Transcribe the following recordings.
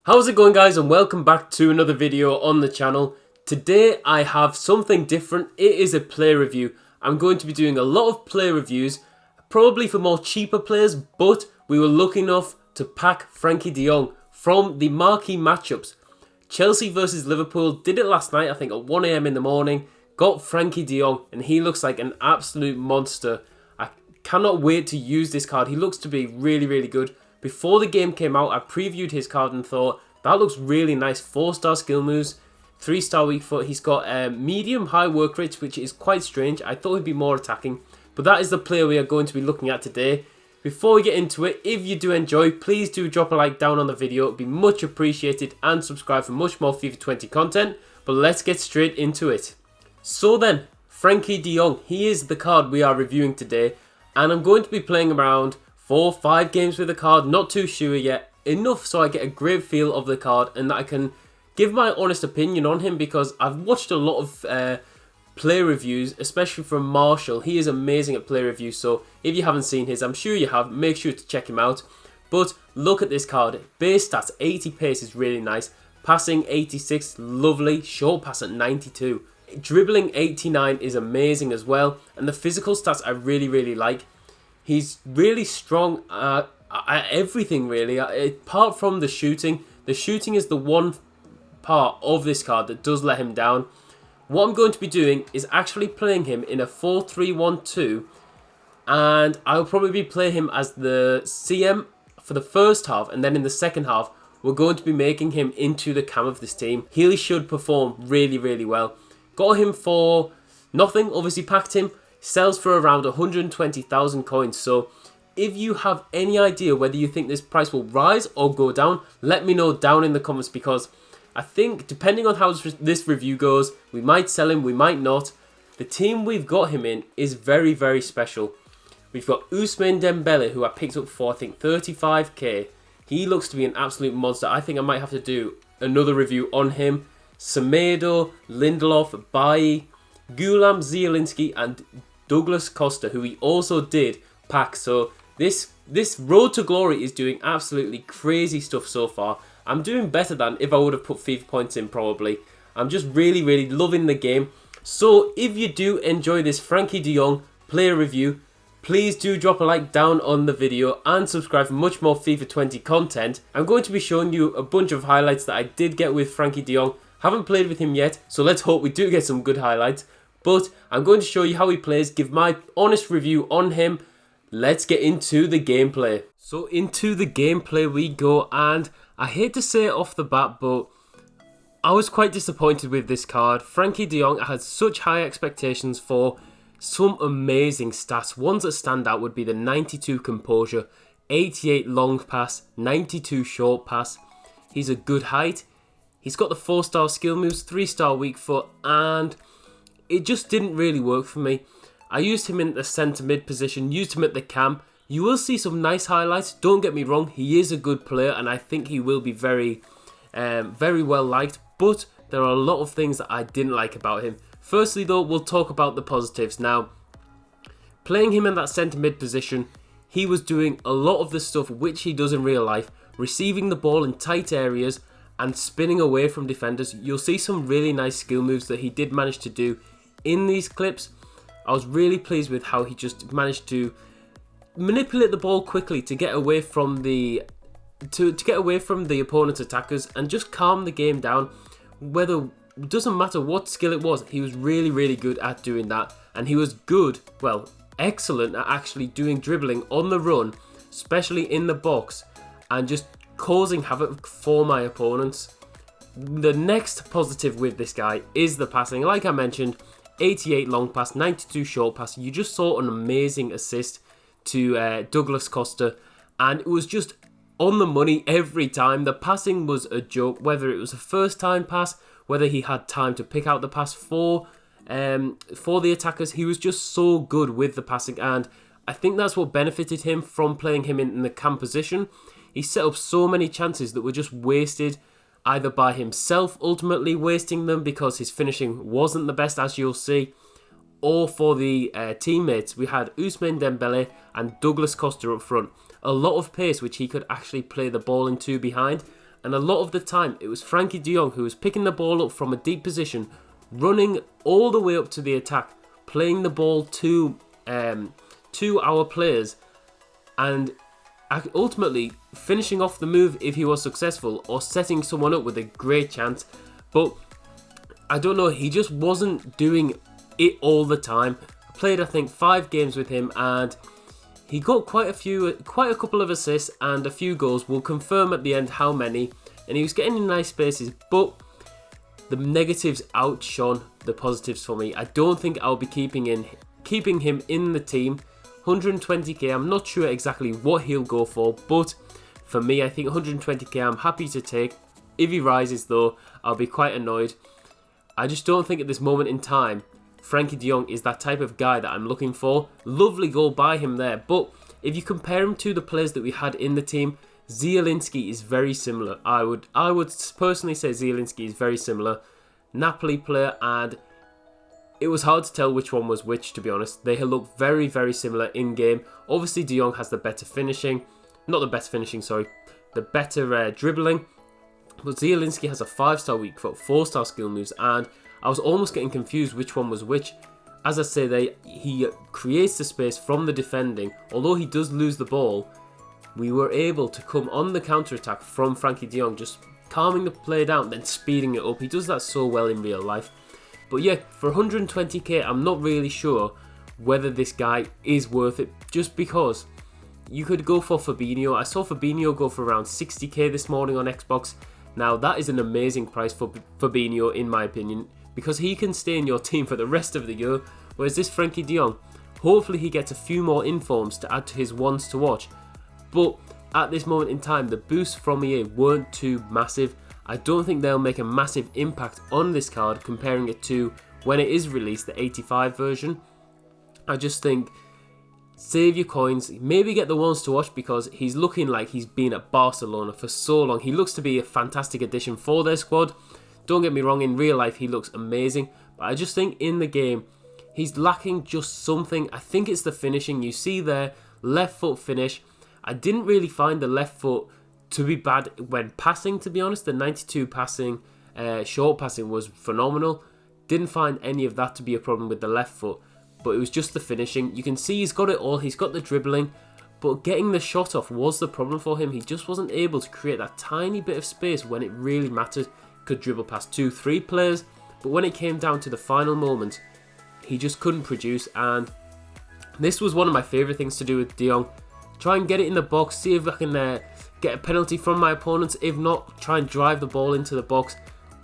How's it going, guys, and welcome back to another video on the channel. Today I have something different. It is a player review. I'm going to be doing a lot of player reviews, probably for more cheaper players, but we were lucky enough to pack Frenkie de Jong from the marquee matchups. Chelsea versus Liverpool, did it last night, I think at 1 AM in the morning, got Frenkie de Jong, and he looks like an absolute monster. I cannot wait to use this card. He looks to be really good. Before the game came out, I previewed his card and thought, that looks really nice. 4-star skill moves, 3-star weak foot. He's got medium high work rates, which is quite strange. I thought he'd be more attacking, but that is the player we are going to be looking at today. Before we get into it, if you do enjoy, please do drop a like down on the video. It would be much appreciated, and subscribe for much more FIFA 20 content. But let's get straight into it. So then, Frenkie de Jong, he is the card we are reviewing today, and I'm going to be playing around 4-5 games with the card, not too sure yet. Enough so I get a great feel of the card and that I can give my honest opinion on him, because I've watched a lot of player reviews, especially from Marshall. He is amazing at player reviews, so if you haven't seen his, I'm sure you have, make sure to check him out. But look at this card. Base stats, 80 pace is really nice. Passing, 86, lovely. Short pass at 92. Dribbling, 89 is amazing as well. And the physical stats I really like. He's really strong at everything, really. Apart from the shooting. The shooting is the one part of this card that does let him down. What I'm going to be doing is actually playing him in a 4-3-1-2. And I'll probably play him as the CM for the first half. And then in the second half, we're going to be making him into the cam of this team. He should perform really well. Got him for nothing. Obviously packed him. Sells for around 120,000 coins. So if you have any idea whether you think this price will rise or go down, let me know down in the comments, because I think depending on how this review goes, we might sell him, we might not. The team we've got him in is very special. We've got Ousmane Dembele, who I picked up for, I think, 35k. He looks to be an absolute monster. I think I might have to do another review on him. Semedo, Lindelof, Bailly, Gulam Zielinski, and Douglas Costa, who we also did pack. So this road to glory is doing absolutely crazy stuff so far. I'm doing better than if I would have put FIFA points in, probably. I'm just really loving the game. So if you do enjoy this Frenkie de Jong player review, please do drop a like down on the video and subscribe for much more FIFA 20 content. I'm going to be showing you a bunch of highlights that I did get with Frenkie de Jong. Haven't played with him yet, so let's hope we do get some good highlights. But I'm going to show you how he plays, give my honest review on him. Let's get into the gameplay. So into the gameplay we go, and I hate to say it off the bat, but I was quite disappointed with this card. Frenkie de Jong, I had such high expectations for some amazing stats. Ones that stand out would be the 92 composure, 88 long pass, 92 short pass. He's a good height. He's got the 4-star skill moves, 3-star weak foot, and it just didn't really work for me. I used him in the centre mid position, used him at the cam. You will see some nice highlights, don't get me wrong, he is a good player and I think he will be very well liked, but there are a lot of things that I didn't like about him. Firstly though, we'll talk about the positives. Now, playing him in that centre mid position, he was doing a lot of the stuff which he does in real life, receiving the ball in tight areas and spinning away from defenders. You'll see some really nice skill moves that he did manage to do in these clips. I was really pleased with how he just managed to manipulate the ball quickly to get away from the opponent's attackers and just calm the game down. Doesn't matter what skill it was, he was really good at doing that, and he was good, well, excellent at actually doing dribbling on the run, especially in the box, and just causing havoc for my opponents. The next positive with this guy is the passing. Like I mentioned, 88 long pass, 92 short pass. You just saw an amazing assist to Douglas Costa, and it was just on the money every time. The passing was a joke, whether it was a first time pass, whether he had time to pick out the pass for the attackers. He was just so good with the passing, and I think that's what benefited him from playing him in the cam position. He set up so many chances that were just wasted, either by himself ultimately wasting them because his finishing wasn't the best, as you'll see, or for the teammates. We had Ousmane Dembele and Douglas Costa up front. A lot of pace which he could actually play the ball into behind, And a lot of the time, it was Frenkie de Jong who was picking the ball up from a deep position, running all the way up to the attack, playing the ball to our players, and ultimately finishing off the move if he was successful, or setting someone up with a great chance. But I don't know, he just wasn't doing it all the time. I played, I think, 5 games with him, and he got quite a couple of assists and a few goals. We'll confirm at the end how many, and he was getting in nice spaces, but the negatives outshone the positives for me. I don't think I'll be keeping him in the team. 120k, I'm not sure exactly what he'll go for, but for me, I think 120k I'm happy to take. If he rises though, I'll be quite annoyed. I just don't think at this moment in time, Frenkie de Jong is that type of guy that I'm looking for. Lovely goal by him there, but if you compare him to the players that we had in the team, Zielinski is very similar. I would personally say Zielinski is very similar. Napoli player, and it was hard to tell which one was which, to be honest. They look very, very similar in game. Obviously, de Jong has the better finishing. Not the best finishing, sorry. The better dribbling. But Zielinski has a 5-star weak foot, 4-star skill moves, and I was almost getting confused which one was which. As I say, he creates the space from the defending. Although he does lose the ball, we were able to come on the counter-attack from Frenkie de Jong, just calming the play down, then speeding it up. He does that so well in real life. But yeah, for 120k, I'm not really sure whether this guy is worth it, just because you could go for Fabinho. I saw Fabinho go for around 60k this morning on Xbox. Now, that is an amazing price for Fabinho, in my opinion, because he can stay in your team for the rest of the year, whereas this Frenkie de Jong, hopefully he gets a few more informs to add to his ones to watch. But at this moment in time, the boosts from EA weren't too massive. I don't think they'll make a massive impact on this card comparing it to when it is released, the 85 version. I just think save your coins, maybe get the ones to watch, because he's looking like he's been at Barcelona for so long. He looks to be a fantastic addition for their squad. Don't get me wrong, in real life he looks amazing, but I just think in the game he's lacking just something. I think it's the finishing. You see there, left foot finish. I didn't really find the left foot to be bad when passing, to be honest. The 92 passing, short passing was phenomenal. Didn't find any of that to be a problem with the left foot, but it was just the finishing. You can see he's got it all. He's got the dribbling, but getting the shot off was the problem for him. He just wasn't able to create that tiny bit of space when it really mattered. Could dribble past 2-3 players, but when it came down to the final moment, he just couldn't produce. And this was one of my favourite things to do with de Jong. Try and get it in the box, see if I can get a penalty from my opponents. If not, try and drive the ball into the box.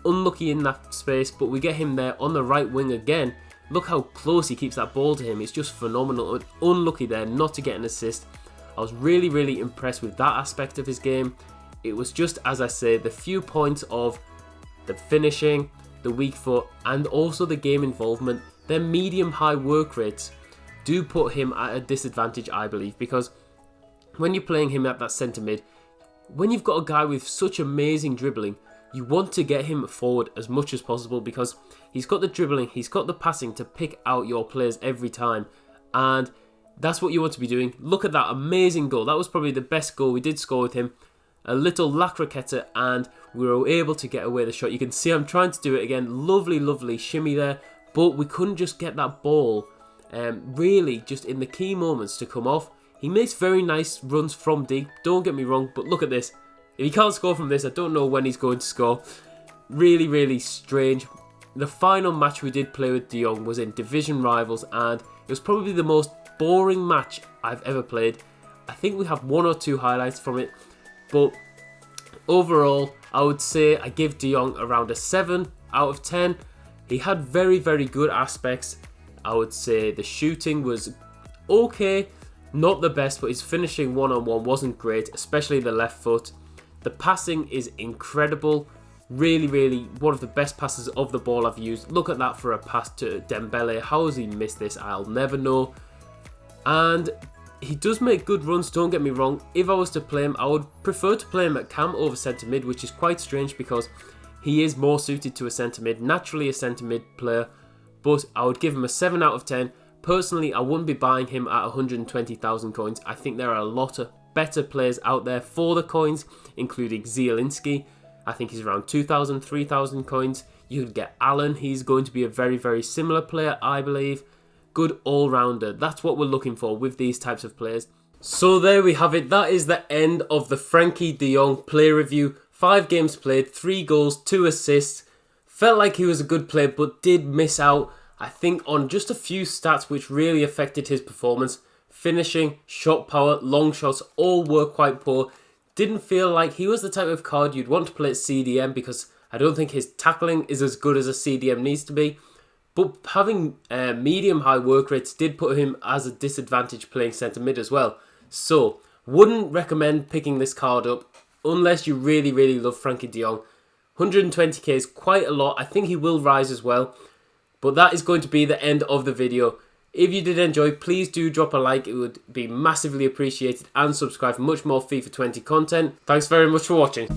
Unlucky in that space, but we get him there on the right wing again. Look how close he keeps that ball to him. It's just phenomenal. Unlucky there not to get an assist. I was really, really impressed with that aspect of his game. It was just, as I say, the few points of the finishing, the weak foot, and also the game involvement. Their medium-high work rates do put him at a disadvantage, I believe, because when you're playing him at that centre mid, when you've got a guy with such amazing dribbling, you want to get him forward as much as possible, because he's got the dribbling, he's got the passing to pick out your players every time, and that's what you want to be doing. Look at that amazing goal. That was probably the best goal we did score with him. A little lacroqueta, and we were able to get away the shot. You can see I'm trying to do it again. Lovely, lovely shimmy there, but we couldn't just get that ball really just in the key moments to come off. He makes very nice runs from deep, don't get me wrong, but look at this. If he can't score from this, I don't know when he's going to score. Really, really strange. The final match we did play with de Jong was in Division Rivals, and it was probably the most boring match I've ever played. I think we have 1 or 2 highlights from it, but overall, I would say I give de Jong around a 7 out of 10. He had very, very good aspects. I would say the shooting was okay, not the best, but his finishing one-on-one wasn't great, especially the left foot. The passing is incredible. Really, really one of the best passes of the ball I've used. Look at that for a pass to Dembele. How has he missed this? I'll never know. And he does make good runs, don't get me wrong. If I was to play him, I would prefer to play him at cam over centre mid, which is quite strange because he is more suited to a centre mid, naturally a centre mid player. But I would give him a 7 out of 10. Personally, I wouldn't be buying him at 120,000 coins. I think there are a lot better players out there for the coins, including Zielinski. I think he's around 2,000, 3,000 coins. You could get Allen. He's going to be a very, very similar player, I believe. Good all-rounder. That's what we're looking for with these types of players. So there we have it. That is the end of the Frenkie de Jong player review. 5 games played, 3 goals, 2 assists. Felt like he was a good player, but did miss out, I think, on just a few stats which really affected his performance. Finishing, shot power, long shots, all were quite poor. Didn't feel like he was the type of card you'd want to play at CDM, because I don't think his tackling is as good as a CDM needs to be. But having medium-high work rates did put him as a disadvantage playing centre mid as well. So, wouldn't recommend picking this card up unless you really, really love Frenkie de Jong. 120k is quite a lot. I think he will rise as well. But that is going to be the end of the video. If you did enjoy, please do drop a like. It would be massively appreciated. And subscribe for much more FIFA 20 content. Thanks very much for watching.